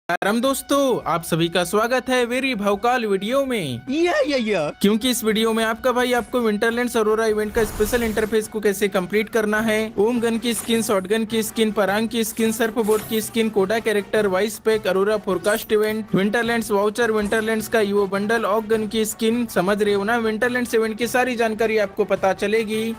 नमस्कार दोस्तों, आप सभी का स्वागत है वेरी भवकाल वीडियो में। क्योंकि इस वीडियो में आपका भाई आपको विंटरलैंड्स अरोरा इवेंट का स्पेशल इंटरफेस को कैसे कंप्लीट करना है, ओम गन की स्किन, शॉटगन की स्किन, परांग की स्किन, सर्फ बोट की स्किन, कोडा character, voice pack, aurora forecast event, Winterlands voucher, Winterlands का यूओ बंडल, ऑक गन की स्किन, समझ रहे हो ना। विंटरलैंड्स इवेंट की सारी जानकारी आपको पता चलेगी।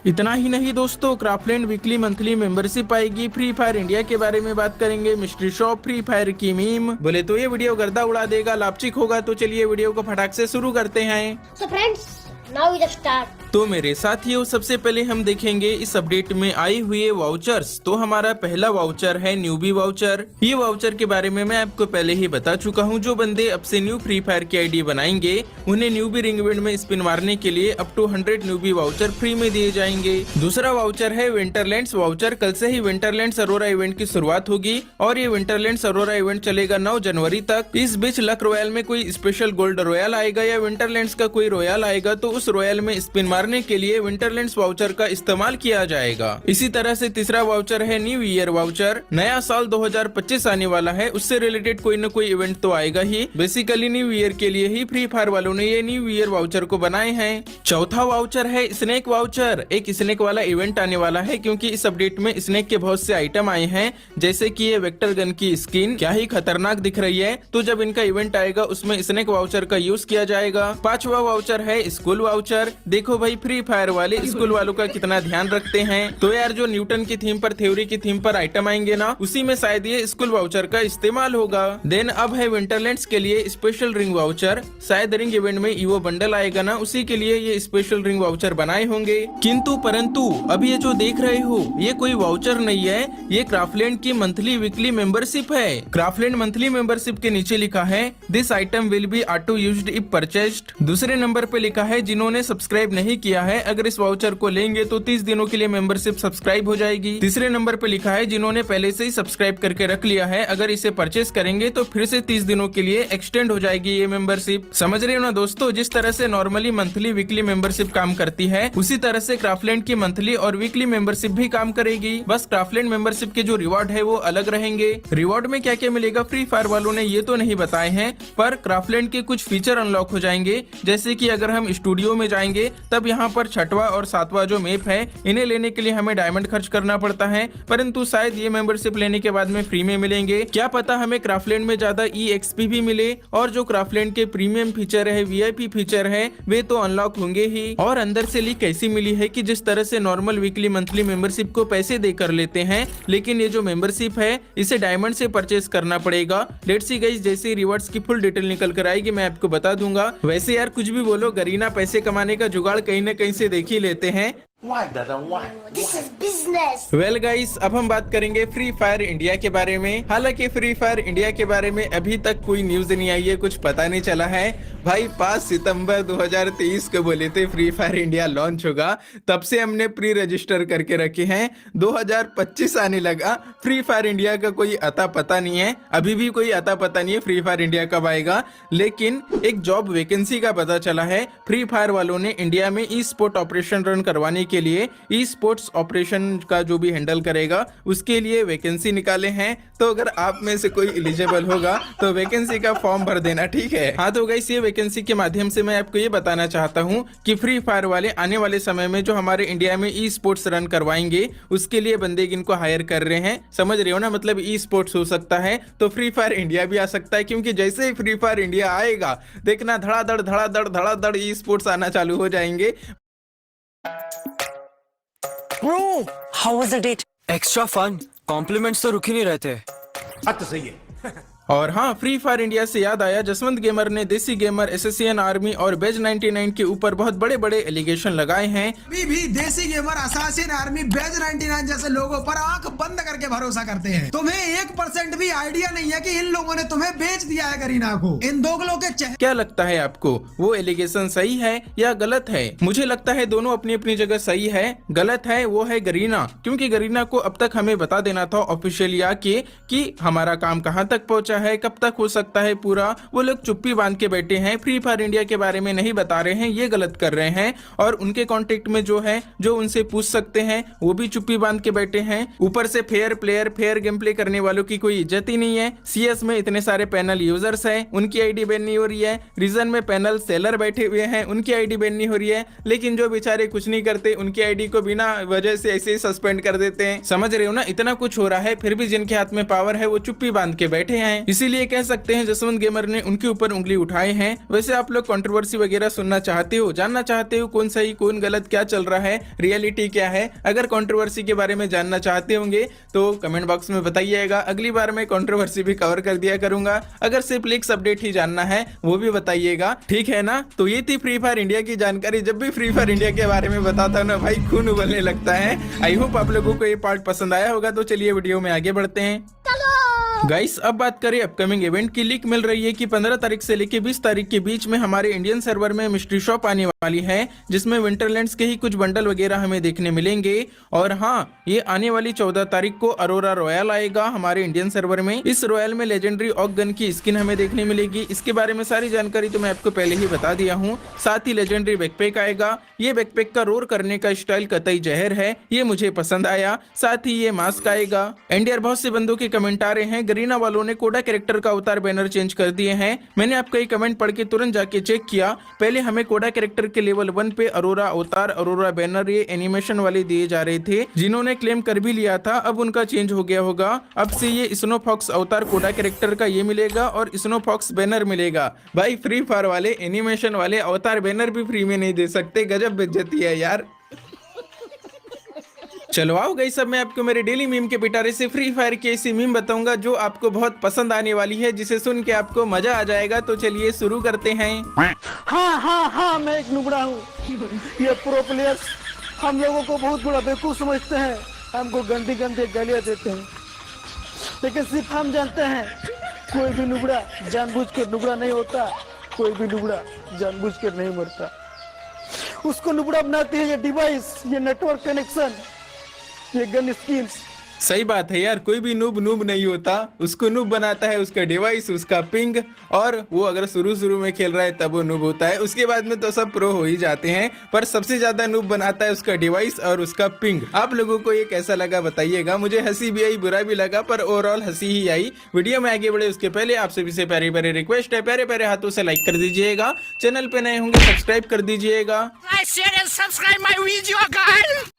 इतना ही नहीं दोस्तों, क्राफ्टलैंड वीकली मंथली मेंबरशिप आएगी, फ्री फायर इंडिया के बारे में बात करेंगे, मिस्ट्री शॉप, फ्री फायर की मीम। बोले तो ये वीडियो गर्दा उड़ा देगा, लापचिक होगा। तो चलिए वीडियो को फटाक से शुरू करते हैं। So friends, now we just start. तो मेरे साथियों, सबसे पहले हम देखेंगे इस अपडेट में आए हुए वाउचर्स। तो हमारा पहला वाउचर है न्यूबी वाउचर। ये वाउचर के बारे में मैं आपको पहले ही बता चुका हूँ। जो बंदे अब से न्यू फ्री फायर की आईडी बनाएंगे उन्हें न्यूबी रिंग इवेंट में स्पिन मारने के लिए up to 100 newbie voucher free में दिए जाएंगे। दूसरा वाउचर है विंटरलैंड्स वाउचर। कल से ही विंटरलैंड्स अरोरा इवेंट की शुरुआत होगी और ये विंटरलैंड्स अरोरा इवेंट चलेगा 9 जनवरी तक। इस बीच लक रॉयल में कोई स्पेशल गोल्ड रॉयल आएगा या विंटरलैंड्स का कोई रॉयल आएगा तो उस रॉयल में स्पिन मारने के लिए विंटरलैंड्स वाउचर का इस्तेमाल किया जाएगा। इसी तरह से तीसरा वाउचर है न्यू ईयर वाउचर। नया साल 2025 आने वाला है, उससे रिलेटेड कोई न कोई इवेंट तो आएगा ही। बेसिकली न्यू ईयर के लिए ही फ्री फायर वालों ने ये न्यू ईयर वाउचर को बनाए हैं। चौथा वाउचर है स्नेक वाउचर। एक स्नेक वाला इवेंट आने वाला है क्योंकि इस अपडेट में स्नेक के बहुत से आइटम आए हैं, जैसे कि ये वेक्टर गन की स्किन क्या ही खतरनाक दिख रही है। तो जब इनका इवेंट आएगा उसमें स्नेक वाउचर का यूज किया जाएगा। पांचवा वाउचर है स्कूल वाउचर। देखो भाई, फ्री फायर वाले स्कूल वालों का कितना ध्यान रखते हैं। तो यार जो न्यूटन की थीम पर, थ्योरी की थीम पर आइटम आएंगे ना, उसी में शायद ये स्कूल वाउचर का इस्तेमाल होगा। देन अब है विंटरलैंड्स के लिए स्पेशल रिंग वाउचर। शायद रिंग इवेंट में ईवो बंडल आएगा ना, उसी के लिए ये स्पेशल रिंग वाउचर बनाए होंगे। किंतु परंतु अब ये जो देख रहे हो ये कोई वाउचर नहीं है, ये क्राफ्टलैंड की मंथली वीकली मेंबरशिप है। क्राफ्टलैंड मंथली मेंबरशिप के नीचे लिखा है this item will be auto used if purchased. दूसरे नंबर पे लिखा है जिन्होंने सब्सक्राइब नहीं किया है अगर इस वाउचर को लेंगे तो 30 दिनों के लिए मेंबरशिप सब्सक्राइब हो जाएगी। तीसरे नंबर पे लिखा है जिन्होंने पहले से ही सब्सक्राइब करके रख लिया है अगर इसे परचेस करेंगे तो फिर से 30 दिनों के लिए एक्सटेंड हो जाएगी ये मेंबरशिप। समझ रहे हो ना दोस्तों, जिस तरह से नॉर्मली मंथली वीकली मेंबरशिप काम करती है उसी तरह से क्राफ्टलैंड की मंथली और वीकली मेंबरशिप भी काम करेगी। बस क्राफ्टलैंड मेंबरशिप के जो रिवॉर्ड है वो अलग रहेंगे। रिवॉर्ड में क्या क्या मिलेगा फ्री फायर वालों ने ये तो नहीं बताए हैं, पर क्राफ्टलैंड के कुछ फीचर अनलॉक हो जाएंगे। जैसे कि अगर हम स्टूडियो में जाएंगे तब यहाँ पर 6वां और 7वां जो मैप है इन्हें लेने के लिए हमें डायमंड खर्च करना पड़ता है, परंतु शायद ये मेंबरशिप लेने के बाद में फ्री में मिलेंगे। क्या पता हमें क्राफ्टलैंड में ज्यादा EXP भी मिले और जो क्राफ्टलैंड के प्रीमियम फीचर है, VIP फीचर है, वे तो अनलॉक होंगे ही। और अंदर से लीक ऐसी मिली है कि जिस तरह से नॉर्मल वीकली मंथली मेंबरशिप को पैसे देकर लेते हैं, लेकिन ये जो मेंबरशिप है इसे डायमंड से परचेस करना पड़ेगा। लेट्स सी गाइस, जैसे रिवॉर्ड्स की फुल डिटेल निकल कर आएगी मैं आपको बता दूंगा। वैसे यार कुछ भी बोलो, गरीना पैसे कमाने का जुगाड़ कहीं न कहीं से देख ही लेते हैं। This is business. Well guys, अब हम बात करेंगे फ्री फायर इंडिया के बारे में। हालांकि फ्री फायर इंडिया के बारे में अभी तक कोई न्यूज नहीं आई है, कुछ पता नहीं चला है भाई। 5 सितंबर 2023 को बोले थे फ्री फायर इंडिया लॉन्च होगा, तब से हमने प्री रजिस्टर करके रखे हैं। 2025 आने लगा, फ्री फायर इंडिया का कोई अता पता नहीं है। अभी भी कोई अता पता नहीं है फ्री फायर इंडिया कब आएगा। लेकिन एक जॉब वैकेंसी का पता चला है। फ्री फायर वालों ने इंडिया में ई स्पोर्ट ऑपरेशन रन करवाने के लिए, ई स्पोर्ट्स ऑपरेशन का जो भी हैंडल करेगा उसके लिए वैकेंसी निकाले हैं। तो अगर आप में से कोई एलिजिबल होगा तो वैकेंसी का फॉर्म भर देना, ठीक है। हाँ तो गाइस, ये वैकेंसी के माध्यम से मैं आपको ये बताना चाहता हूँ कि फ्री फायर वाले आने वाले समय में जो हमारे इंडिया में ई स्पोर्ट्स रन करवाएंगे उसके लिए बंदे इनको हायर कर रहे हैं। समझ रहे हो ना, मतलब ई स्पोर्ट्स हो सकता है तो फ्री फायर इंडिया भी आ सकता है, क्योंकि जैसे ही फ्री फायर इंडिया आएगा देखना धड़ाधड़ ई स्पोर्ट्स आना चालू हो जाएंगे। Bro, how was the date? Extra fun. Compliments तो रुक ही नहीं रहे थे। तो सही है। और हाँ, फ्री फायर इंडिया से याद आया, जसवंत गेमर ने देसी गेमर, एसएससीएन आर्मी और बेज 99 के ऊपर बहुत बड़े बड़े एलिगेशन लगाए हैं। अभी भी देसी गेमर, असासिन आर्मी, बेज 99 जैसे लोगों पर आंख बंद करके भरोसा करते हैं। तुम्हें 1% भी आइडिया नहीं है कि इन लोगों ने तुम्हें बेच दिया है करीना को। इन दोगलों के क्या लगता है आपको, वो एलिगेशन सही है या गलत है? मुझे लगता है दोनों अपनी अपनी जगह सही है। गलत है वो है गरीना, क्योंकि गरीना को अब तक हमें बता देना था ऑफिशियली आके कि हमारा काम कहाँ तक पहुँचा है, कब तक हो सकता है पूरा, वो लोग चुप्पी बांध के बैठे हैं, फ्री फायर इंडिया के बारे में नहीं बता रहे हैं, ये गलत कर रहे हैं। और उनके कांटेक्ट में जो है, जो उनसे पूछ सकते हैं, वो भी चुप्पी बांध के बैठे हैं। ऊपर से fair player, fair game play करने वालों की कोई इज्जत ही नहीं है। सीएस में इतने सारे पैनल यूजर्स हैं, उनकी आईडी बैन नहीं हो रही है। रीजन में पैनल सेलर बैठे हुए हैं, उनकी आईडी बैन नहीं हो रही है। लेकिन जो बेचारे कुछ नहीं करते, उनकी आईडी को बिना वजह से ऐसे ही सस्पेंड कर देते हैं। समझ रहे हो ना, इतना कुछ हो रहा है, फिर भी जिनके हाथ में पावर है वो चुप्पी बांध के बैठे हैं। इसीलिए कह सकते हैं जसवंत गेमर ने उनके ऊपर उंगली उठाए हैं। वैसे आप लोग कंट्रोवर्सी वगैरह सुनना चाहते हो, जानना चाहते हो कौन सही कौन गलत, क्या चल रहा है, रियलिटी क्या है? अगर कंट्रोवर्सी के बारे में जानना चाहते होंगे तो कमेंट बॉक्स में बताइएगा। अगली बार मैं कंट्रोवर्सी भी कवर कर दिया करूंगा। अगर सिर्फ लीक्स अपडेट ही जानना है वो भी बताइएगा, ठीक है ना? तो ये थी फ्री फायर इंडिया की जानकारी। जब भी फ्री फायर इंडिया के बारे में बताता हूं ना भाई, खून उबलने लगता है। आई होप आप लोगों को ये पार्ट पसंद आया होगा। तो चलिए वीडियो में आगे बढ़ते हैं। गाइस, अब बात करें अपकमिंग इवेंट की। लीक मिल रही है कि 15 तारीख से लेके 20 तारीख के बीच में हमारे इंडियन सर्वर में मिस्ट्री शॉप आने वाली है, जिसमें विंटरलैंड्स के ही कुछ बंडल वगैरह हमें देखने मिलेंगे। और हाँ, ये आने वाली 14 तारीख को अरोरा रॉयल आएगा हमारे इंडियन सर्वर में। इस रॉयल में लेजेंडरी ऑक गन की स्किन हमें देखने मिलेगी। इसके बारे में सारी जानकारी तो मैं आपको पहले ही बता दिया हूँ। साथ ही लेजेंडरी बैकपैक आएगा। ये बैकपैक का रोर करने का स्टाइल कतई जहर है, ये मुझे पसंद आया। साथ ही ये मास्क आएगा। एंड यार, बहुत से बंदों के कमेंट आ रहे हैं, गरीना वालों ने कोडा कैरेक्टर का अवतार बैनर चेंज कर दिए हैं। मैंने आपका ये कमेंट पढ़ के तुरंत जाके चेक किया। पहले हमें कोडा कैरेक्टर के लेवल 1 पे अरोरा अवतार, अरोरा बैनर, ये एनिमेशन वाले दिए जा रहे थे, जिन्होंने क्लेम कर भी लिया था। अब उनका चेंज हो गया होगा। अब से ये स्नो फॉक्स अवतार कोडा कैरेक्टर का ये मिलेगा और स्नो फॉक्स बैनर मिलेगा। भाई, फ्री फायर वाले एनिमेशन वाले अवतार बैनर भी फ्री में नहीं दे सकते, गजब बेइज्जती है यार। चलो आओ गई सब, मैं आपको मेरे डेली मीम के पिटारे से फ्री फायर की ऐसी मीम बताऊंगा जो आपको बहुत पसंद आने वाली है, जिसे सुन के आपको मजा आ जाएगा। तो चलिए शुरू करते हैं। हाँ, मैं एक नुबड़ा हूँ। ये प्रो प्लेयर्स हम लोगों को बहुत बड़ा बेवकूफ समझते हैं, हमको गंदी गंदी गालियाँ देते हैं। लेकिन सिर्फ हम जानते हैं, कोई भी नुबड़ा जानबूझ कर नुबड़ा नहीं होता, कोई भी नुबड़ा जानबूझ कर नहीं मरता। उसको नुबड़ा बनाती है ये डिवाइस, ये नेटवर्क कनेक्शन, ये गन स्किल्स। सही बात है यार, कोई भी नूब नूब नहीं होता, उसको नूब बनाता है उसका डिवाइस, उसका पिंग। और वो अगर शुरू में खेल रहा है तब वो नूब होता है, उसके बाद में तो सब प्रो हो ही जाते हैं। पर सबसे ज्यादा नूब बनाता है उसका डिवाइस और उसका पिंग। आप लोगों को ये कैसा लगा बताइएगा। मुझे हंसी भी आई, बुरा भी लगा, पर ओवरऑल हंसी ही आई। वीडियो में आगे बढ़े उसके पहले आप सभी से प्यारी प्यारी रिक्वेस्ट है, प्यारे प्यारे हाथों से लाइक कर दीजिएगा। चैनल पे नए होंगे सब्सक्राइब कर दीजिएगा।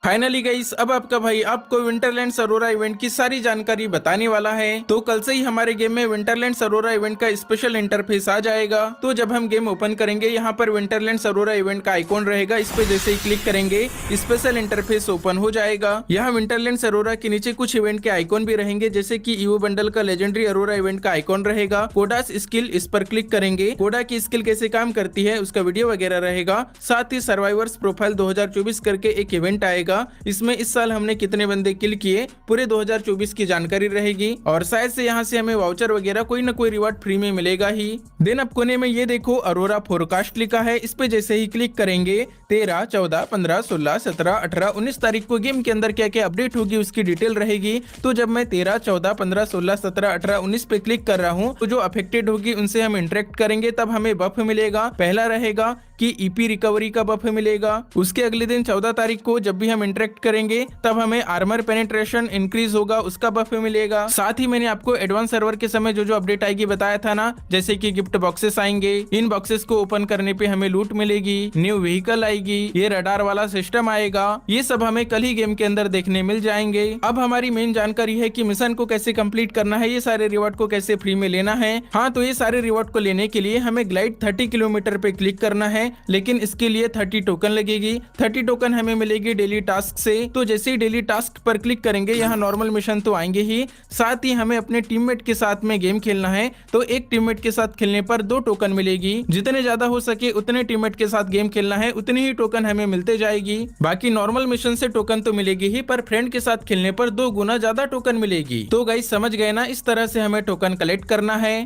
फाइनली गाइस, अब आपका भाई आपको विंटरलैंड्स अरोरा इवेंट की सारी जानकारी बताने वाला है। तो कल से ही हमारे गेम में विंटरलैंड्स अरोरा इवेंट का स्पेशल इंटरफेस आ जाएगा। तो जब हम गेम ओपन करेंगे, यहाँ पर विंटरलैंड्स अरोरा इवेंट का आइकॉन रहेगा, इस पे जैसे ही क्लिक करेंगे स्पेशल इंटरफेस ओपन हो जाएगा। यहाँ विंटरलैंड्स अरोरा के नीचे कुछ इवेंट के आइकॉन भी रहेंगे, जैसे कि ईवो बंडल का लेजेंडरी अरोरा इवेंट का आइकॉन रहेगा। कोडास स्किल, इस पर क्लिक करेंगे, कोडा की स्किल कैसे काम करती है उसका वीडियो वगैरह रहेगा। साथ ही सर्वाइवर्स प्रोफाइल 2024 करके एक इवेंट आएगा। इसमें इस साल हमने कितने बंदे किल किए, पूरे 2024 की जानकारी रहेगी। और शायद से यहाँ से हमें वाउचर वगैरह कोई ना कोई रिवॉर्ड फ्री में मिलेगा ही। देन अब कोने में ये देखो अरोरा फोरकास्ट लिखा है, इस पे जैसे ही क्लिक करेंगे 13, 14, 15, 16, 17, 18, 19 तारीख को गेम के अंदर क्या क्या अपडेट होगी उसकी डिटेल रहेगी। तो जब मैं 13, 14, 15, 16, 17, 18, 19 पे क्लिक कर रहा हूँ, तो जो अफेक्टेड होगी उनसे हम इंटरेक्ट करेंगे, तब हमें बफ मिलेगा। पहला रहेगा कि ईपी रिकवरी का बफ मिलेगा। उसके अगले दिन 14 तारीख को जब भी हम इंटरेक्ट करेंगे, तब हमें आर्मर पेनिट्रेशन इंक्रीज होगा, उसका बफ मिलेगा। साथ ही मैंने आपको एडवांस सर्वर के समय जो अपडेट आएगी बताया था ना, जैसे कि गिफ्ट बॉक्सेस आएंगे, इन बॉक्सेस को ओपन करने पे हमें लूट मिलेगी, न्यू व्हीकल आएगी, ये रडार वाला सिस्टम आएगा। ये सब हमें कल ही गेम के अंदर देखने मिल जाएंगे। अब हमारी मेन जानकारी है कि मिशन को कैसे कंप्लीट करना है, ये सारे रिवॉर्ड को कैसे फ्री में लेना है। हाँ, तो ये सारे रिवॉर्ड को लेने के लिए हमें ग्लाइड 30 किलोमीटर पे क्लिक करना है, लेकिन इसके लिए 30 टोकन लगेगी। 30 टोकन हमें मिलेगी डेली टास्क से। तो जैसे ही डेली टास्क पर क्लिक करेंगे, यहाँ नॉर्मल मिशन तो आएंगे ही, साथ ही हमें अपने टीममेट के साथ में गेम खेलना है। तो एक टीममेट के साथ खेलने पर 2 टोकन मिलेगी। जितने ज्यादा हो सके उतने टीममेट के साथ गेम खेलना है, उतनी ही टोकन हमें मिलते जाएगी। बाकी नॉर्मल मिशन से टोकन तो मिलेगी ही, पर फ्रेंड के साथ खेलने पर 2 गुना ज्यादा टोकन मिलेगी। तो गाइस समझ गए ना, इस तरह से हमें टोकन कलेक्ट करना है।